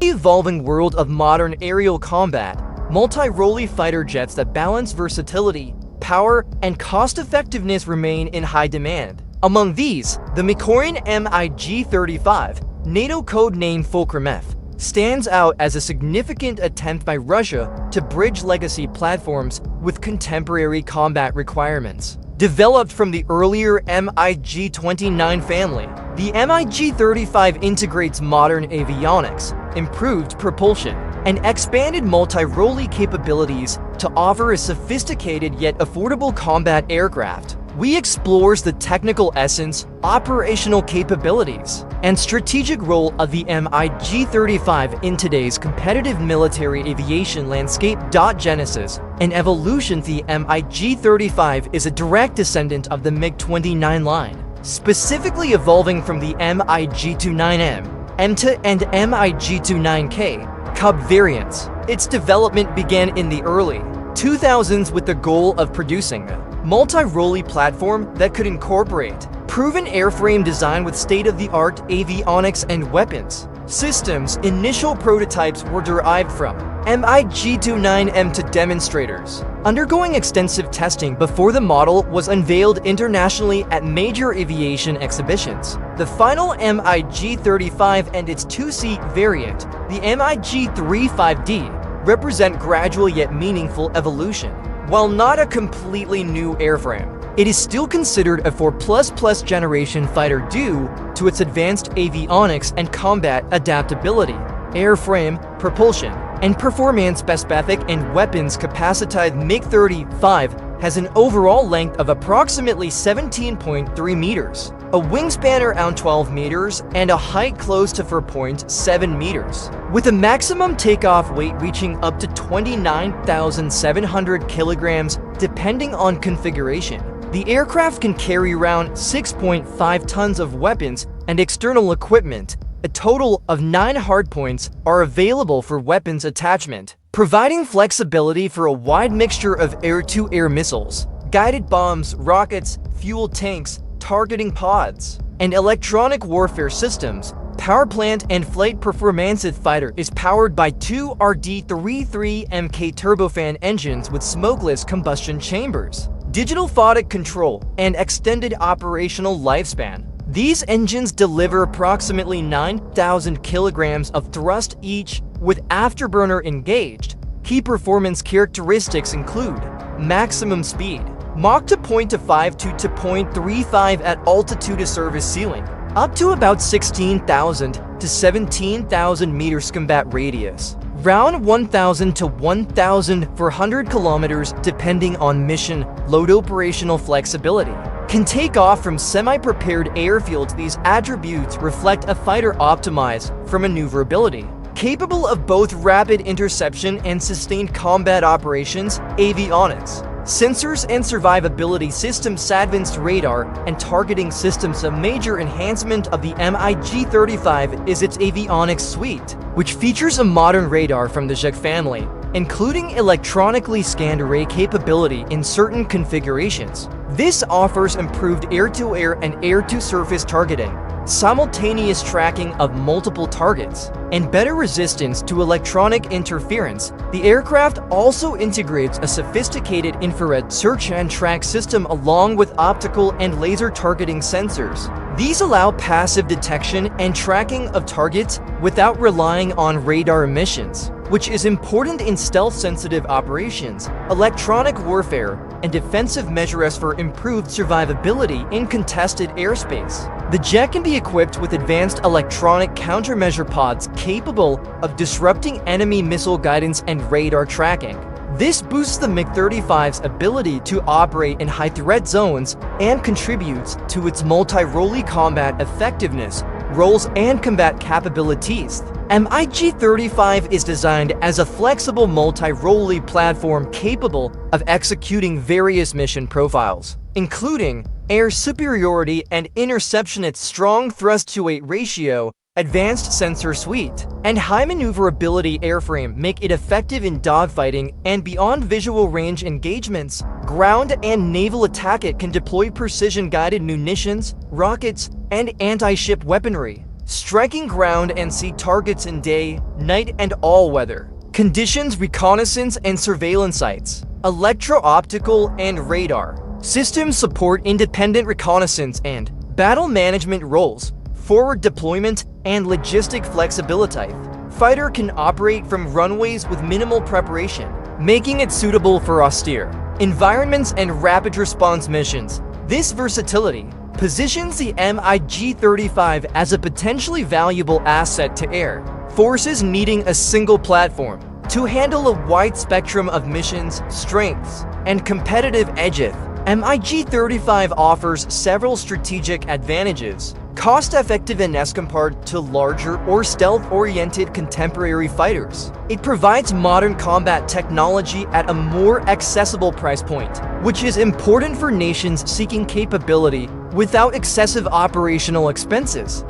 the evolving world of modern aerial combat, multi-role fighter jets that balance versatility, power, and cost-effectiveness remain in high demand. Among these, the Korean MiG-35, NATO code-named Fulcrum F, stands out as a significant attempt by Russia to bridge legacy platforms with contemporary combat requirements. Developed from the earlier MiG-29 family, the MiG-35 integrates modern avionics, improved propulsion, and expanded multi-role capabilities to offer a sophisticated yet affordable combat aircraft. We explores the technical essence, operational capabilities, and strategic role of the MiG-35 in today's competitive military aviation landscape. Genesis and evolution. The MiG-35 is a direct descendant of the MiG-29 line, specifically evolving from the MiG-29M, MTA, and MiG-29K Cub variants. Its development began in the early 2000s with the goal of producing a multi-role platform that could incorporate proven airframe design with state-of-the-art avionics and weapons systems. Initial prototypes were derived from MiG-29M to demonstrators, undergoing extensive testing before the model was unveiled internationally at major aviation exhibitions. The final MiG-35 and its two-seat variant, the MiG-35D, represent gradual yet meaningful evolution. While not a completely new airframe, it is still considered a 4++ generation fighter due to its advanced avionics and combat adaptability, airframe, propulsion, and performance. Specific and weapons capacity. MiG-35 has an overall length of approximately 17.3 meters, a wingspan around 12 meters, and a height close to 4.7 meters, with a maximum takeoff weight reaching up to 29,700 kilograms depending on configuration. The aircraft can carry around 6.5 tons of weapons and external equipment. A total of 9 hardpoints are available for weapons attachment, providing flexibility for a wide mixture of air-to-air missiles, guided bombs, rockets, fuel tanks, targeting pods, and electronic warfare systems. Power plant and flight performance. The fighter is powered by two RD-33MK turbofan engines with smokeless combustion chambers, digital photic control, and extended operational lifespan. These engines deliver approximately 9,000 kilograms of thrust each, with afterburner engaged. Key performance characteristics include maximum speed, Mach 2.52 to 0.35 at altitude to service ceiling, up to about 16,000 to 17,000 meters. Combat radius, round 1,000 to 1,400 kilometers depending on mission. Load operational flexibility, can take off from semi-prepared airfields. These attributes reflect a fighter optimized for maneuverability, capable of both rapid interception and sustained combat operations. Avionics, sensors and survivability systems, advanced radar and targeting systems. A major enhancement of the MiG-35 is its avionics suite, which features a modern radar from the MiG family, including electronically scanned array capability in certain configurations. This offers improved air-to-air and air-to-surface targeting, simultaneous tracking of multiple targets, and better resistance to electronic interference. The aircraft also integrates a sophisticated infrared search and track system along with optical and laser targeting sensors. These allow passive detection and tracking of targets without relying on radar emissions, which is important in stealth-sensitive operations, electronic warfare, and defensive measures for improved survivability in contested airspace. The jet can be equipped with advanced electronic countermeasure pods capable of disrupting enemy missile guidance and radar tracking. This boosts the MiG-35's ability to operate in high-threat zones and contributes to its multi-role combat effectiveness, roles, and combat capabilities. MiG-35 is designed as a flexible multi-role platform capable of executing various mission profiles, including air superiority and interception. Its strong thrust-to-weight ratio, advanced sensor suite, and high maneuverability airframe make it effective in dogfighting and beyond visual range engagements. Ground and naval attack. It can deploy precision-guided munitions, rockets, and anti-ship weaponry, striking ground and sea targets in day, night, and all weather conditions, reconnaissance and surveillance sites, electro-optical and radar systems support independent reconnaissance and battle management roles, forward deployment, and logistic flexibility. Fighter can operate from runways with minimal preparation, making it suitable for austere environments and rapid response missions. This versatility positions the MiG-35 as a potentially valuable asset to air forces needing a single platform to handle a wide spectrum of missions, strengths, and competitive edges. MiG-35 offers several strategic advantages. Cost-effectiveness compared to larger or stealth-oriented contemporary fighters. It provides modern combat technology at a more accessible price point, which is important for nations seeking capability without excessive operational expenses.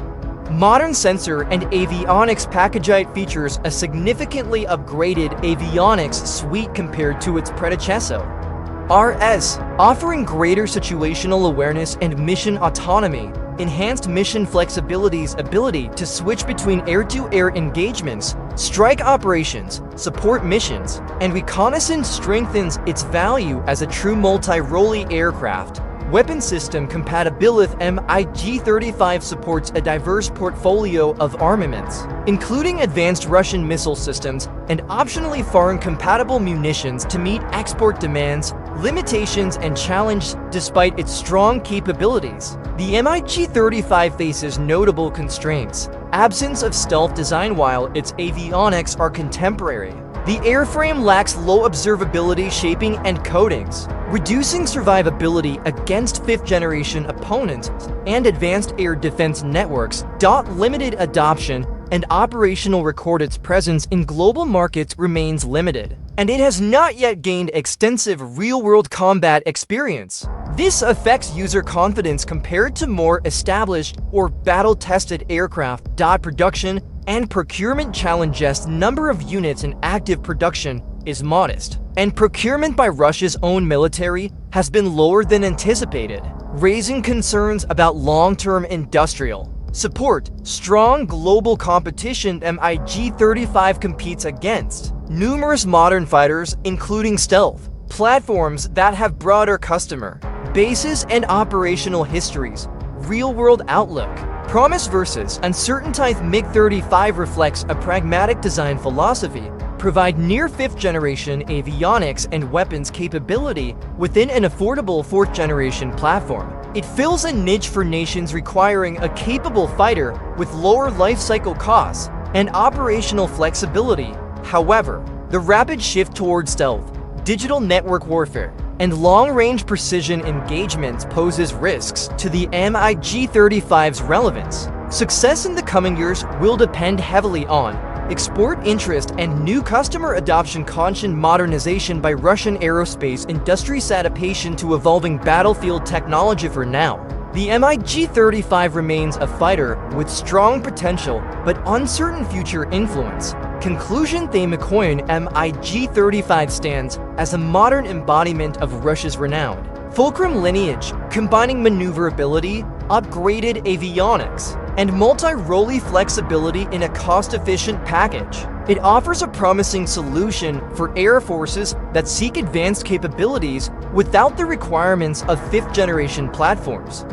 Modern sensor and avionics package features a significantly upgraded avionics suite compared to its predecessor. RS, offering greater situational awareness and mission autonomy, enhanced mission flexibility's ability to switch between air-to-air engagements, strike operations, support missions, and reconnaissance strengthens its value as a true multi-role aircraft. Weapon system compatibility. MiG-35 supports a diverse portfolio of armaments, including advanced Russian missile systems and optionally foreign-compatible munitions to meet export demands, limitations, and challenges. Despite its strong capabilities, the MiG-35 faces notable constraints. Absence of stealth design. While its avionics are contemporary, the airframe lacks low observability shaping and coatings, reducing survivability against fifth-generation opponents and advanced air defense networks. Limited adoption and operational record. Its presence in global markets remains limited, and it has not yet gained extensive real-world combat experience. This affects user confidence compared to more established or battle-tested aircraft. Production and procurement challenges. Number of units in active production is modest, and procurement by Russia's own military has been lower than anticipated, raising concerns about long-term industrial support. Strong global competition. MiG-35 competes against numerous modern fighters, including stealth platforms that have broader customer bases and operational histories. Real-world outlook. Promise versus uncertainty. MiG-35 reflects a pragmatic design philosophy, provide near fifth-generation avionics and weapons capability within an affordable fourth-generation platform. It fills a niche for nations requiring a capable fighter with lower life-cycle costs and operational flexibility. However, the rapid shift towards stealth, digital network warfare, and long-range precision engagements poses risks to the MiG-35's relevance. Success in the coming years will depend heavily on export interest and new customer adoption. Constant modernization by Russian aerospace industry's adaptation to evolving battlefield technology. For now, the MiG-35 remains a fighter with strong potential but uncertain future influence. Conclusion. MiG-35 stands as a modern embodiment of Russia's renowned fulcrum lineage, combining maneuverability, upgraded avionics, and multi-role flexibility in a cost-efficient package. It offers a promising solution for air forces that seek advanced capabilities without the requirements of fifth-generation platforms.